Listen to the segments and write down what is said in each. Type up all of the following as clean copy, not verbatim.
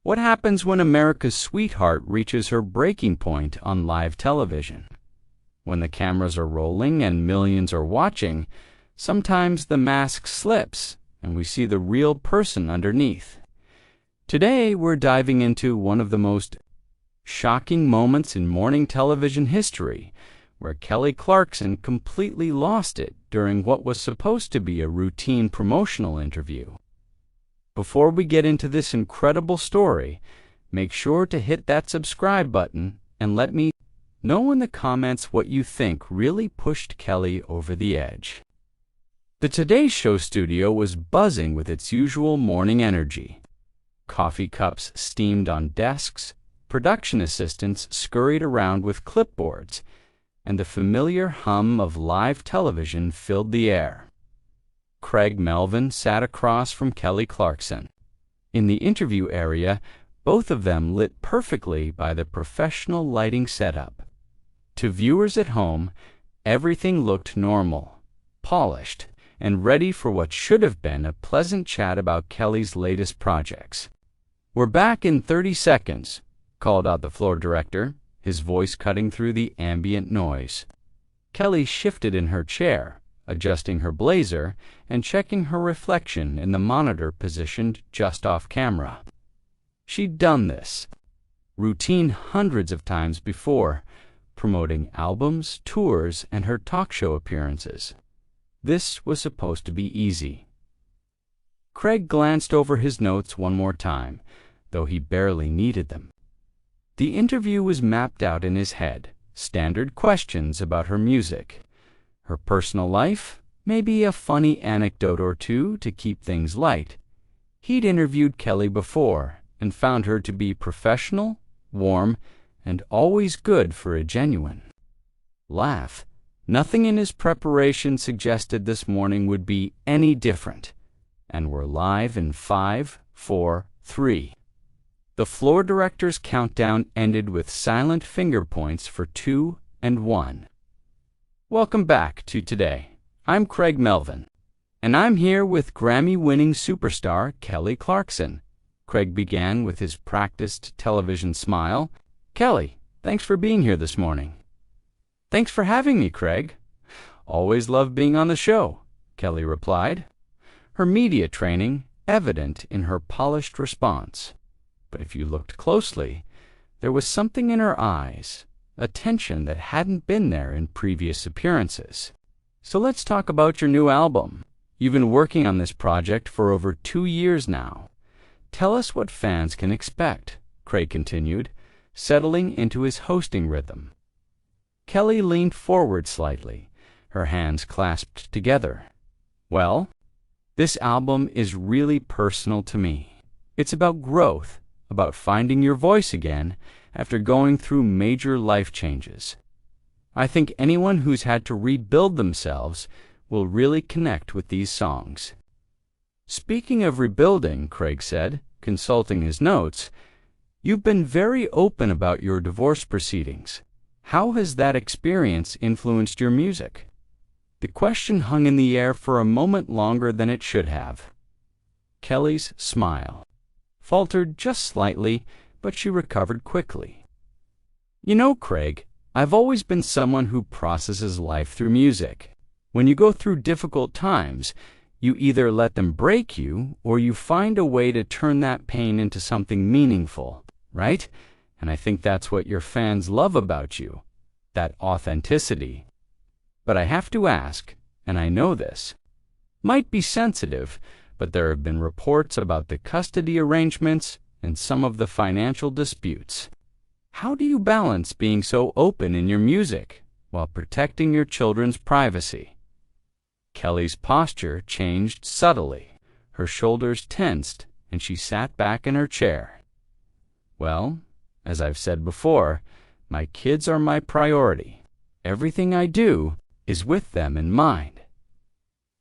What happens when America's sweetheart reaches her breaking point on live television? When the cameras are rolling and millions are watching, sometimes the mask slips and we see the real person underneath. Today, we're diving into one of the most shocking moments in morning television history, where Kelly Clarkson completely lost it during what was supposed to be a routine promotional interview. Before we get into this incredible story, make sure to hit that subscribe button and let me know in the comments what you think really pushed Kelly over the edge. The Today Show studio was buzzing with its usual morning energy. Coffee cups steamed on desks, production assistants scurried around with clipboards, and the familiar hum of live television filled the air. Craig Melvin sat across from Kelly Clarkson. In the interview area, both of them lit perfectly by the professional lighting setup. To viewers at home, everything looked normal, polished, and ready for what should have been a pleasant chat about Kelly's latest projects. "We're back in 30 seconds, called out the floor director, his voice cutting through the ambient noise. Kelly shifted in her chair, adjusting her blazer and checking her reflection in the monitor positioned just off camera. She'd done this routine hundreds of times before, promoting albums, tours, and her talk show appearances. This was supposed to be easy. Creig glanced over his notes one more time, though he barely needed them. The interview was mapped out in his head, standard questions about her music, her personal life, maybe a funny anecdote or two to keep things light. He'd interviewed Kelly before and found her to be professional, warm, and always good for a genuine laugh. Nothing in his preparation suggested this morning would be any different. And we're live in 5, 4, 3. The floor director's countdown ended with silent finger points for 2 and 1. Welcome back to Today. I'm Craig Melvin, and I'm here with Grammy-winning superstar Kelly Clarkson. Creig began with his practiced television smile. "Kelly, thanks for being here this morning." "Thanks for having me, Creig. Always love being on the show," Kelly replied, her media training evident in her polished response. But if you looked closely, there was something in her eyes, a tension that hadn't been there in previous appearances. "So let's talk about your new album. You've been working on this project for over 2 years now. Tell us what fans can expect," Creig continued, settling into his hosting rhythm. Kelly leaned forward slightly, her hands clasped together. "Well, this album is really personal to me. It's about growth, about finding your voice again after going through major life changes. I think anyone who's had to rebuild themselves will really connect with these songs." "Speaking of rebuilding," Creig said, consulting his notes, "you've been very open about your divorce proceedings. How has that experience influenced your music?" The question hung in the air for a moment longer than it should have. Kelly's smile faltered just slightly, but she recovered quickly. "You know, Creig, I've always been someone who processes life through music. When you go through difficult times, you either let them break you or you find a way to turn that pain into something meaningful, right? And I think that's what your fans love about you, that authenticity. But I have to ask, and I know this, might be sensitive, but there have been reports about the custody arrangements and some of the financial disputes. How do you balance being so open in your music while protecting your children's privacy?" Kelly's posture changed subtly. Her shoulders tensed, and she sat back in her chair. "Well, as I've said before, my kids are my priority. Everything I do is with them in mind."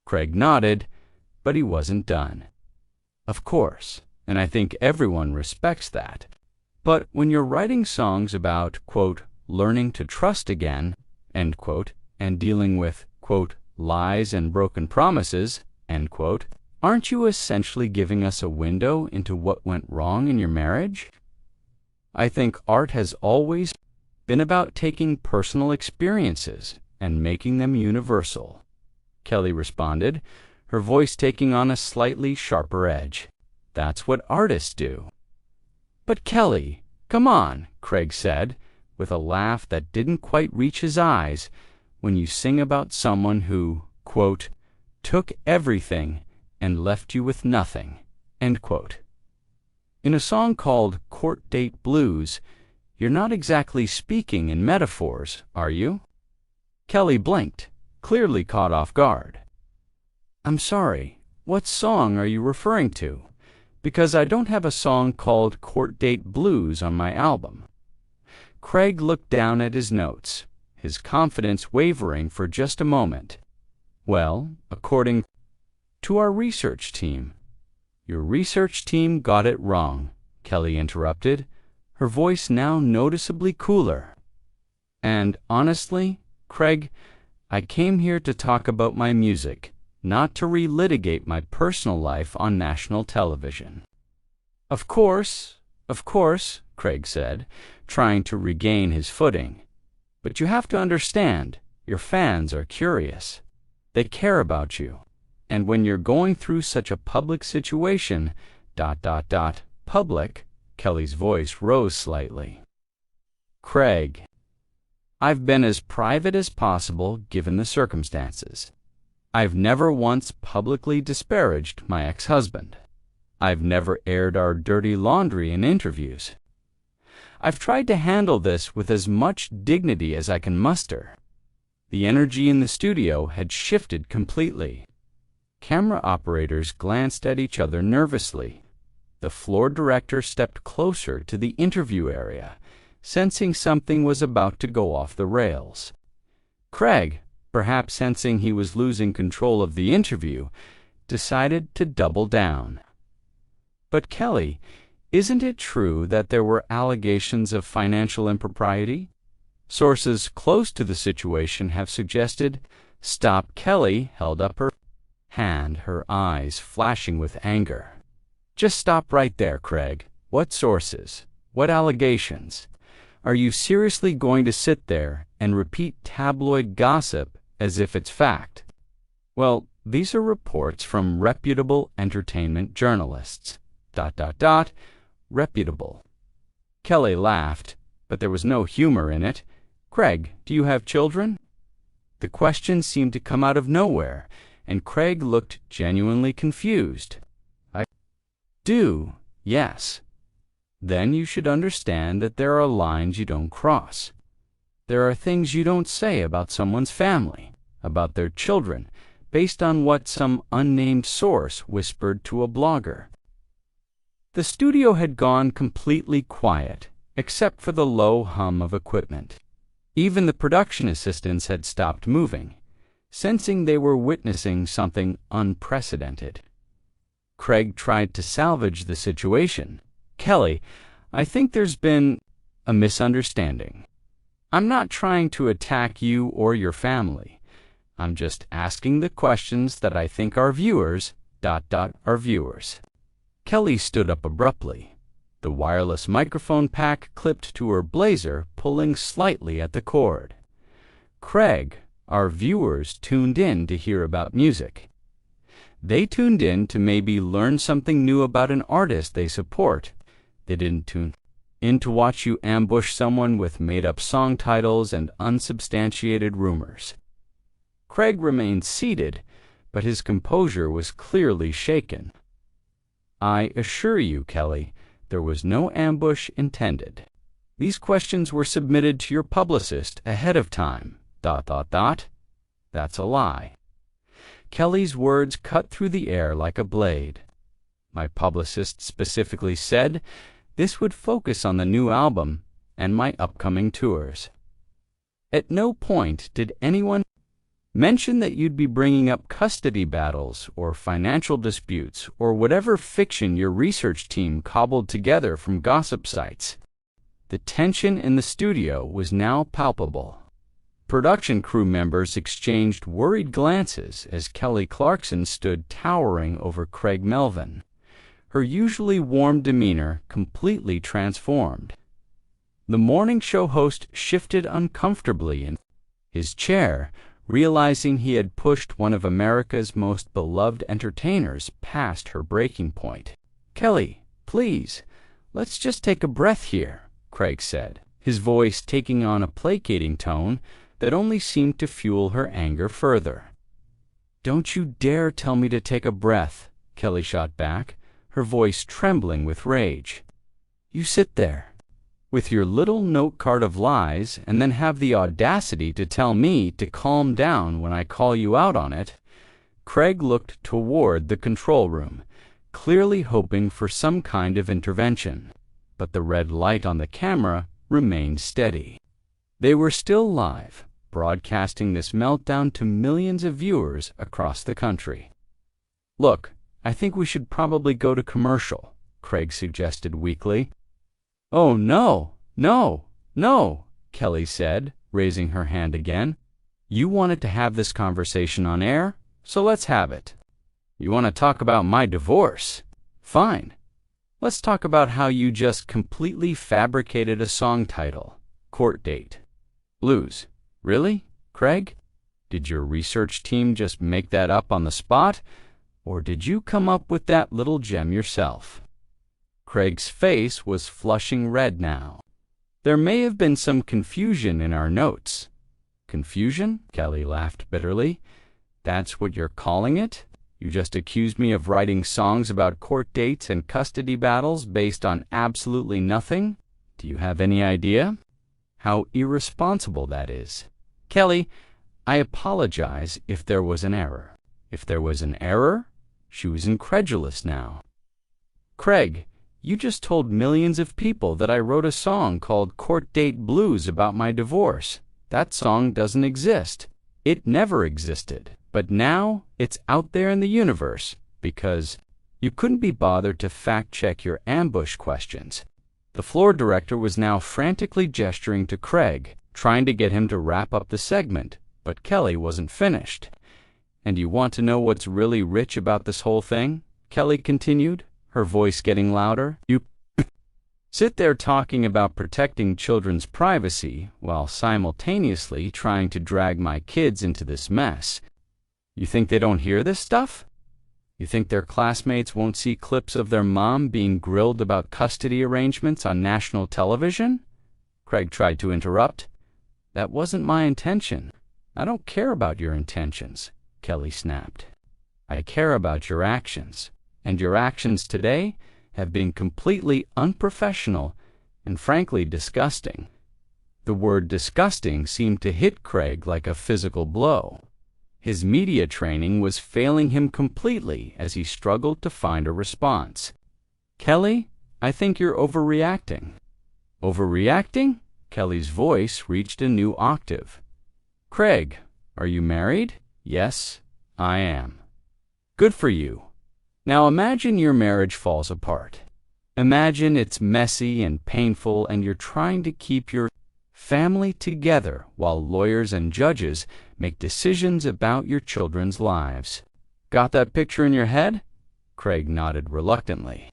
Creig nodded, but he wasn't done. "Of course, and I think everyone respects that. But when you're writing songs about, quote, learning to trust again, end quote, and dealing with, quote, lies and broken promises, end quote, Aren't you essentially giving us a window into what went wrong in your marriage? I think art has always been about taking personal experiences and making them universal, Kelly responded, her voice taking on a slightly sharper edge. That's what artists do. But Kelly, come on, Creig said, with a laugh that didn't quite reach his eyes, when you sing about someone who, quote, took everything and left you with nothing, end quote. In a song called Court Date Blues, you're not exactly speaking in metaphors, are you? Kelly blinked, clearly caught off guard. I'm sorry, what song are you referring to? Because I don't have a song called Court Date Blues on my album. Creig looked down at his notes, his confidence wavering for just a moment. Well, according to our research team. Your research team got it wrong, Kelly interrupted, her voice now noticeably cooler. And honestly, Creig, I came here to talk about my music, not to relitigate my personal life on national television. Of course, Creig said, trying to regain his footing. But you have to understand, your fans are curious. They care about you. And when you're going through such a public situation, public, Kelly's voice rose slightly. Creig, I've been as private as possible given the circumstances. I've never once publicly disparaged my ex-husband. I've never aired our dirty laundry in interviews. I've tried to handle this with as much dignity as I can muster. The energy in the studio had shifted completely. Camera operators glanced at each other nervously. The floor director stepped closer to the interview area, sensing something was about to go off the rails. Creig, perhaps sensing he was losing control of the interview, decided to double down. But Kelly, isn't it true that there were allegations of financial impropriety? Sources close to the situation have suggested. Stop. Kelly held up her hand, her eyes flashing with anger. Just stop right there, Creig. What sources? What allegations? Are you seriously going to sit there and repeat tabloid gossip as if it's fact? Well, these are reports from reputable entertainment journalists. Reputable. Kelly laughed, but there was no humor in it. Creig, do you have children? The question seemed to come out of nowhere, and Creig looked genuinely confused. I do, yes. Then you should understand that there are lines you don't cross. There are things you don't say about someone's family, about their children, based on what some unnamed source whispered to a blogger. The studio had gone completely quiet, except for the low hum of equipment. Even the production assistants had stopped moving, sensing they were witnessing something unprecedented. Creig tried to salvage the situation. Kelly, I think there's been a misunderstanding. I'm not trying to attack you or your family. I'm just asking the questions that I think our viewers, our viewers. Kelly stood up abruptly, the wireless microphone pack clipped to her blazer pulling slightly at the cord. Creig, our viewers tuned in to hear about music. They tuned in to maybe learn something new about an artist they support. They didn't tune in to watch you ambush someone with made-up song titles and unsubstantiated rumors. Creig remained seated, but his composure was clearly shaken. I assure you, Kelly, there was no ambush intended. These questions were submitted to your publicist ahead of time. That's a lie. Kelly's words cut through the air like a blade. My publicist specifically said this would focus on the new album and my upcoming tours. At no point did anyone mention that you'd be bringing up custody battles or financial disputes or whatever fiction your research team cobbled together from gossip sites. The tension in the studio was now palpable. production crew members exchanged worried glances as Kelly Clarkson stood towering over Craig Melvin, her usually warm demeanor completely transformed. The morning show host shifted uncomfortably in his chair, realizing he had pushed one of America's most beloved entertainers past her breaking point. "Kelly, please, let's just take a breath here," Creig said, his voice taking on a placating tone that only seemed to fuel her anger further. "Don't you dare tell me to take a breath," Kelly shot back, her voice trembling with rage. "You sit there with your little note card of lies and then have the audacity to tell me to calm down when I call you out on it." Creig looked toward the control room, clearly hoping for some kind of intervention, but the red light on the camera remained steady. They were still live, broadcasting this meltdown to millions of viewers across the country. "Look, I think we should probably go to commercial," Creig suggested weakly. "Oh, no, no, no," Kelly said, raising her hand again. "You wanted to have this conversation on air, so let's have it. You want to talk about my divorce? Fine. Let's talk about how you just completely fabricated a song title, Court Date. Blues. Really, Creig? Did your research team just make that up on the spot, or did you come up with that little gem yourself?" Creig's face was flushing red now. "There may have been some confusion in our notes." "Confusion?" Kelly laughed bitterly. "That's what you're calling it? You just accused me of writing songs about court dates and custody battles based on absolutely nothing? Do you have any idea how irresponsible that is?" "Kelly, I apologize if there was an error." "If there was an error?" She was incredulous now. "Creig, you just told millions of people that I wrote a song called Court Date Blues about my divorce. That song doesn't exist. It never existed. But now it's out there in the universe because you couldn't be bothered to fact-check your ambush questions." The floor director was now frantically gesturing to Creig, trying to get him to wrap up the segment, but Kelly wasn't finished. "And you want to know what's really rich about this whole thing?" Kelly continued, her voice getting louder. "You sit there talking about protecting children's privacy while simultaneously trying to drag my kids into this mess. You think they don't hear this stuff? You think their classmates won't see clips of their mom being grilled about custody arrangements on national television?" Creig tried to interrupt. "That wasn't my intention." "I don't care about your intentions," Kelly snapped. "I care about your actions. And your actions today have been completely unprofessional and frankly disgusting." The word disgusting seemed to hit Creig like a physical blow. His media training was failing him completely as he struggled to find a response. "Kelly, I think you're overreacting." "Overreacting?" Kelly's voice reached a new octave. "Creig, are you married?" "Yes, I am." "Good for you. Now imagine your marriage falls apart. Imagine it's messy and painful and you're trying to keep your family together while lawyers and judges make decisions about your children's lives. Got that picture in your head?" Creig nodded reluctantly.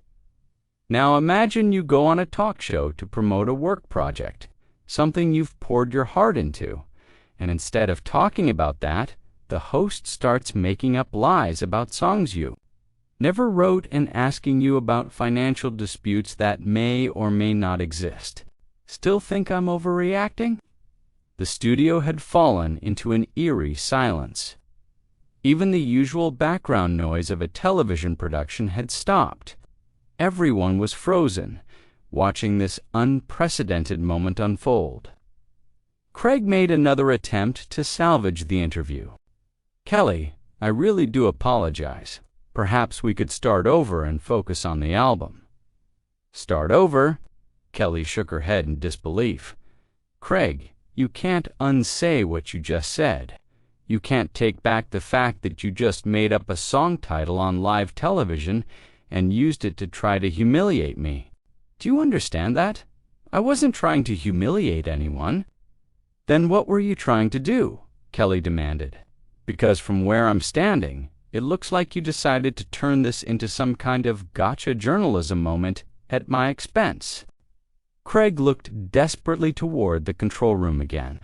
"Now imagine you go on a talk show to promote a work project, something you've poured your heart into, and instead of talking about that, the host starts making up lies about songs you never wrote and asking you about financial disputes that may or may not exist. Still think I'm overreacting?" The studio had fallen into an eerie silence. Even the usual background noise of a television production had stopped. Everyone was frozen, watching this unprecedented moment unfold. Creig made another attempt to salvage the interview. "Kelly, I really do apologize. Perhaps we could start over and focus on the album." "Start over?" Kelly shook her head in disbelief. "Creig, you can't unsay what you just said. You can't take back the fact that you just made up a song title on live television and used it to try to humiliate me. Do you understand that? I wasn't trying to humiliate anyone." Then what were you trying to do? Kelly demanded. Because from where I'm standing, it looks like you decided to turn this into some kind of gotcha journalism moment at my expense. Creig looked desperately toward the control room again.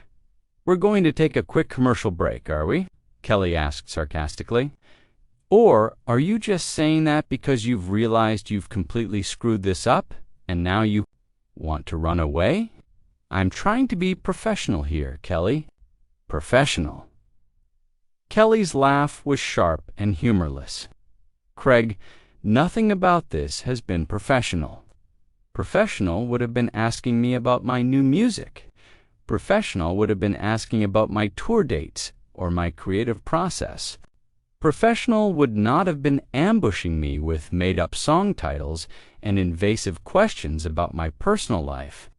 We're going to take a quick commercial break, are we? Kelly asked sarcastically. Or are you just saying that because you've realized you've completely screwed this up and now you want to run away? I'm trying to be professional here, Kelly. Professional. Kelly's laugh was sharp and humorless. Creig, nothing about this has been professional. Professional would have been asking me about my new music. Professional would have been asking about my tour dates or my creative process. Professional would not have been ambushing me with made-up song titles and invasive questions about my personal life.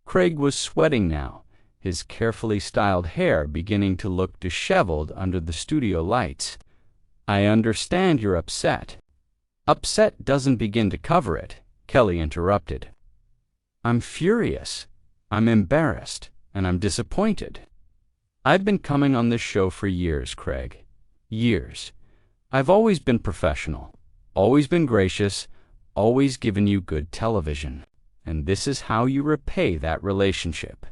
Creig was sweating now, his carefully styled hair beginning to look disheveled under the studio lights. I understand you're upset. Upset doesn't begin to cover it, Kelly interrupted. I'm furious, I'm embarrassed, and I'm disappointed. I've been coming on this show for years, Creig. Years. I've always been professional, always been gracious, always given you good television. And this is how you repay that relationship.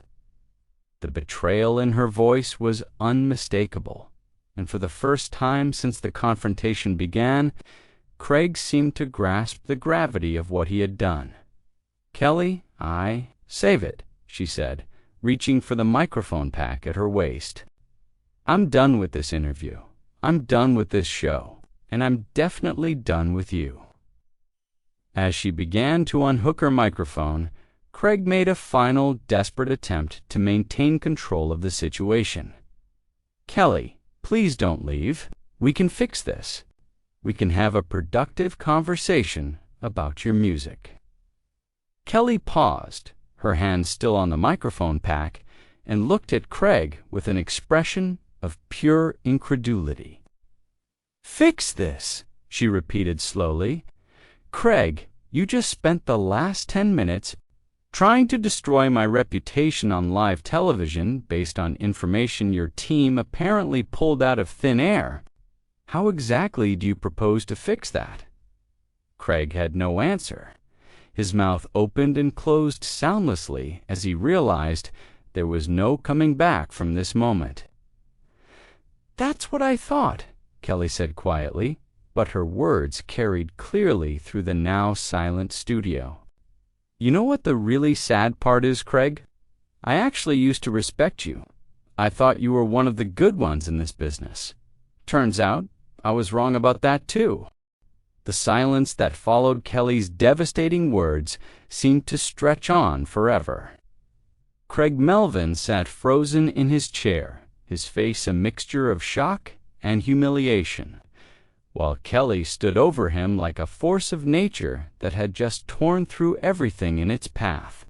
The betrayal in her voice was unmistakable, and for the first time since the confrontation began, Creig seemed to grasp the gravity of what he had done. Kelly, save it, she said, reaching for the microphone pack at her waist. I'm done with this interview. I'm done with this show, and I'm definitely done with you. As she began to unhook her microphone, Creig made a final, desperate attempt to maintain control of the situation. Kelly, please don't leave. We can fix this. We can have a productive conversation about your music. Kelly paused, her hand still on the microphone pack, and looked at Creig with an expression of pure incredulity. Fix this, she repeated slowly. Creig, you just spent the last 10 minutes trying to destroy my reputation on live television based on information your team apparently pulled out of thin air. How exactly do you propose to fix that? Creig had no answer. His mouth opened and closed soundlessly as he realized there was no coming back from this moment. That's what I thought, Kelly said quietly, but her words carried clearly through the now silent studio. You know what the really sad part is, Creig? I actually used to respect you. I thought you were one of the good ones in this business. Turns out, I was wrong about that too. The silence that followed Kelly's devastating words seemed to stretch on forever. Craig Melvin sat frozen in his chair, his face a mixture of shock and humiliation, while Kelly stood over him like a force of nature that had just torn through everything in its path.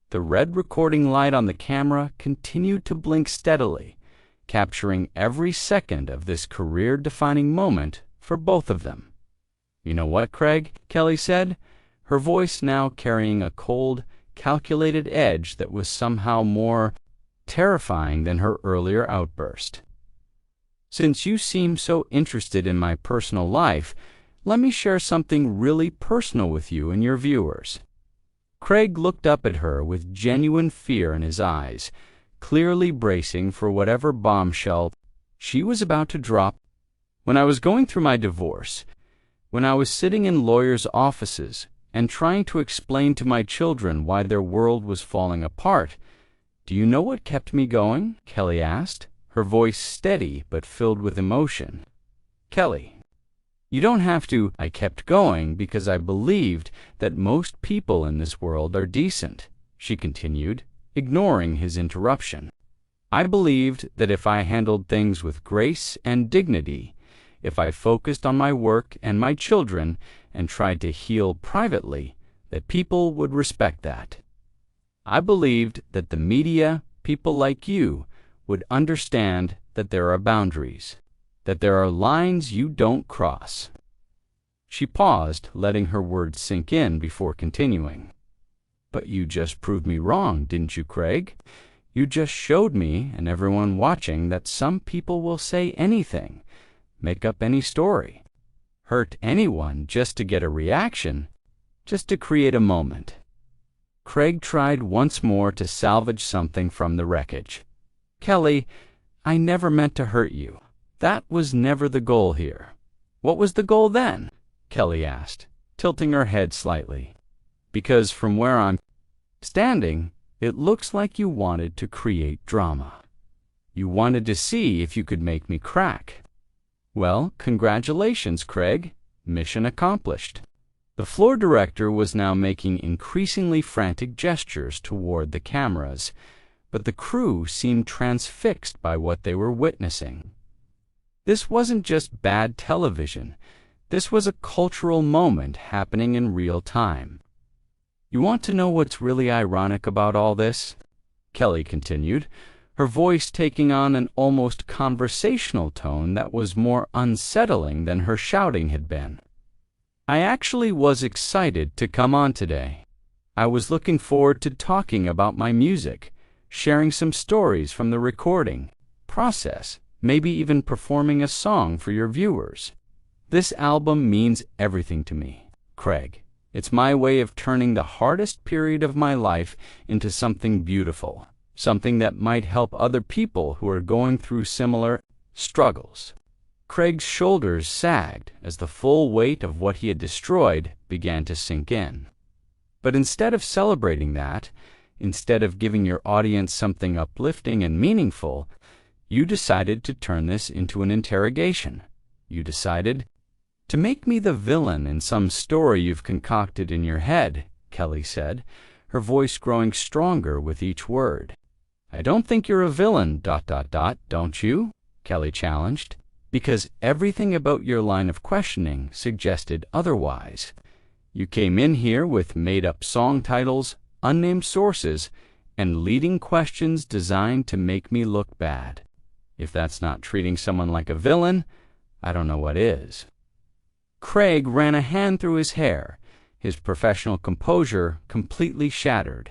The red recording light on the camera continued to blink steadily, capturing every second of this career-defining moment for both of them. You know what, Creig? Kelly said, her voice now carrying a cold, calculated edge that was somehow more terrifying than her earlier outburst. Since you seem so interested in my personal life, let me share something really personal with you and your viewers. Creig looked up at her with genuine fear in his eyes, clearly bracing for whatever bombshell she was about to drop. When I was going through my divorce, when I was sitting in lawyers' offices and trying to explain to my children why their world was falling apart, do you know what kept me going? Kelly asked, her voice steady but filled with emotion. Kelly, you don't have to. I kept going because I believed that most people in this world are decent, she continued, ignoring his interruption. I believed that if I handled things with grace and dignity, if I focused on my work and my children and tried to heal privately, that people would respect that. I believed that the media, people like you, would understand that there are boundaries, that there are lines you don't cross. She paused, letting her words sink in before continuing. But you just proved me wrong, didn't you, Creig? You just showed me and everyone watching that some people will say anything, make up any story, hurt anyone just to get a reaction, just to create a moment. Creig tried once more to salvage something from the wreckage. Kelly, I never meant to hurt you. That was never the goal here. What was the goal then? Kelly asked, tilting her head slightly. Because from where I'm standing, it looks like you wanted to create drama. You wanted to see if you could make me crack. Well, congratulations, Creig. Mission accomplished. The floor director was now making increasingly frantic gestures toward the cameras, but the crew seemed transfixed by what they were witnessing. This wasn't just bad television. This was a cultural moment happening in real time. You want to know what's really ironic about all this? Kelly continued, her voice taking on an almost conversational tone that was more unsettling than her shouting had been. I actually was excited to come on today. I was looking forward to talking about my music, sharing some stories from the recording process, maybe even performing a song for your viewers. This album means everything to me, Creig. It's my way of turning the hardest period of my life into something beautiful, something that might help other people who are going through similar struggles. Creig's shoulders sagged as the full weight of what he had destroyed began to sink in. But instead of celebrating that, instead of giving your audience something uplifting and meaningful, you decided to turn this into an interrogation. You decided to make me the villain in some story you've concocted in your head, Kelly said, her voice growing stronger with each word. I don't think you're a villain, ... don't you? Kelly challenged. Because everything about your line of questioning suggested otherwise. You came in here with made-up song titles, unnamed sources, and leading questions designed to make me look bad. If that's not treating someone like a villain, I don't know what is. Creig ran a hand through his hair, his professional composure completely shattered.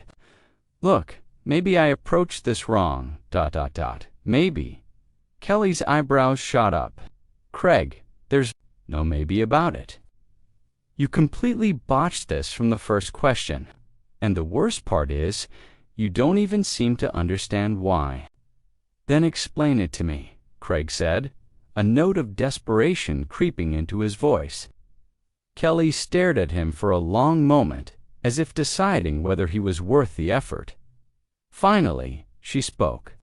Look, maybe I approached this wrong, ... Maybe. Kelly's eyebrows shot up. Creig, there's no maybe about it. You completely botched this from the first question. And the worst part is, you don't even seem to understand why. Then explain it to me, Creig said, a note of desperation creeping into his voice. Kelly stared at him for a long moment, as if deciding whether he was worth the effort. Finally, she spoke.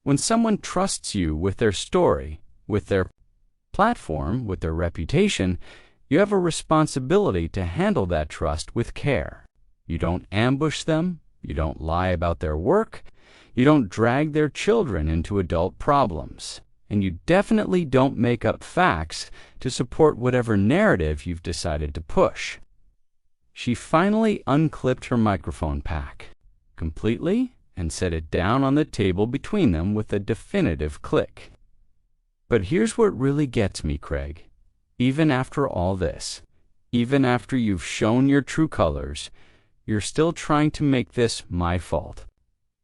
When someone trusts you with their story, with their platform, with their reputation, you have a responsibility to handle that trust with care. You don't ambush them, you don't lie about their work, you don't drag their children into adult problems, and you definitely don't make up facts to support whatever narrative you've decided to push. She finally unclipped her microphone pack completely and set it down on the table between them with a definitive click. But here's what really gets me, Creig. Even after all this, even after you've shown your true colors, you're still trying to make this my fault.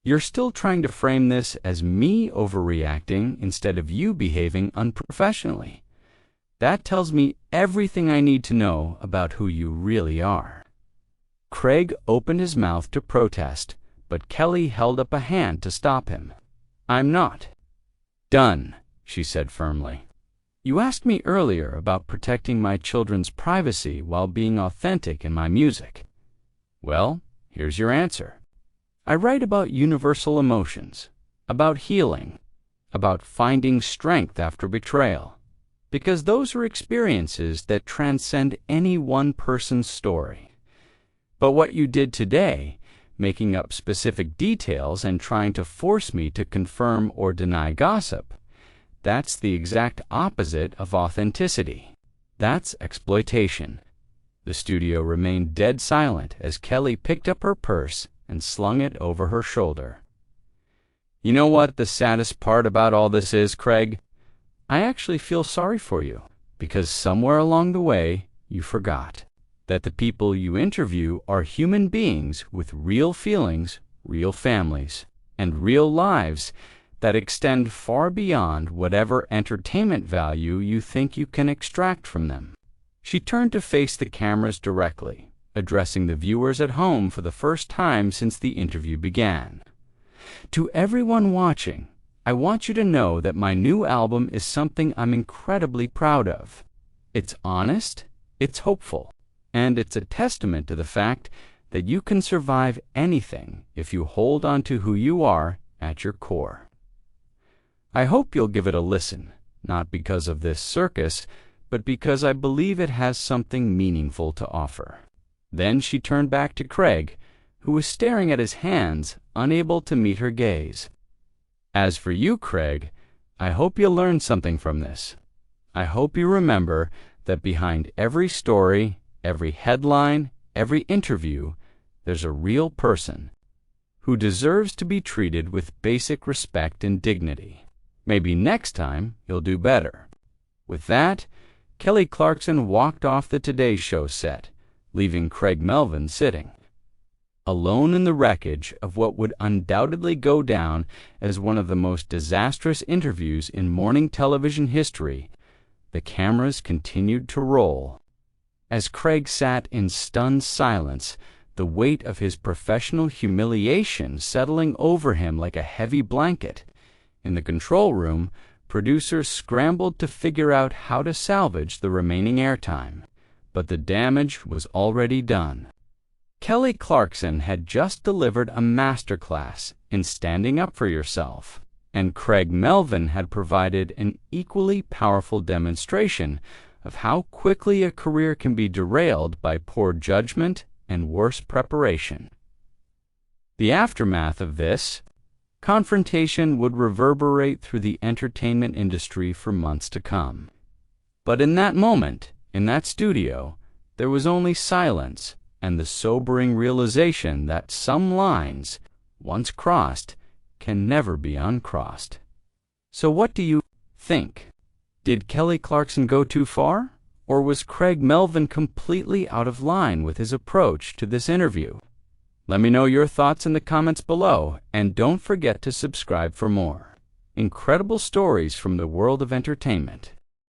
You're still trying to frame this as me overreacting instead of you behaving unprofessionally. That tells me everything I need to know about who you really are. Creig opened his mouth to protest, but Kelly held up a hand to stop him. I'm not done, she said firmly. You asked me earlier about protecting my children's privacy while being authentic in my music. Well, here's your answer. I write about universal emotions, about healing, about finding strength after betrayal, because those are experiences that transcend any one person's story. But what you did today, making up specific details and trying to force me to confirm or deny gossip, that's the exact opposite of authenticity. That's exploitation. The studio remained dead silent as Kelly picked up her purse and slung it over her shoulder. You know what the saddest part about all this is, Creig? I actually feel sorry for you, because somewhere along the way you forgot that the people you interview are human beings with real feelings, real families, and real lives that extend far beyond whatever entertainment value you think you can extract from them. She turned to face the cameras directly, addressing the viewers at home for the first time since the interview began. To everyone watching, I want you to know that my new album is something I'm incredibly proud of. It's honest, it's hopeful, and it's a testament to the fact that you can survive anything if you hold on to who you are at your core. I hope you'll give it a listen, not because of this circus, but because I believe it has something meaningful to offer. Then she turned back to Creig, who was staring at his hands, unable to meet her gaze. As for you, Creig, I hope you learned something from this. I hope you remember that behind every story, every headline, every interview, there's a real person who deserves to be treated with basic respect and dignity. Maybe next time you'll do better. With that, Kelly Clarkson walked off the Today Show set, leaving Craig Melvin sitting. Alone in the wreckage of what would undoubtedly go down as one of the most disastrous interviews in morning television history, the cameras continued to roll. As Creig sat in stunned silence, the weight of his professional humiliation settling over him like a heavy blanket, in the control room, producers scrambled to figure out how to salvage the remaining airtime, but the damage was already done. Kelly Clarkson had just delivered a masterclass in standing up for yourself, and Craig Melvin had provided an equally powerful demonstration of how quickly a career can be derailed by poor judgment and worse preparation. The aftermath of this confrontation would reverberate through the entertainment industry for months to come. But in that moment, in that studio, there was only silence and the sobering realization that some lines, once crossed, can never be uncrossed. So what do you think? Did Kelly Clarkson go too far? Or was Craig Melvin completely out of line with his approach to this interview? Let me know your thoughts in the comments below, and don't forget to subscribe for more incredible stories from the world of entertainment.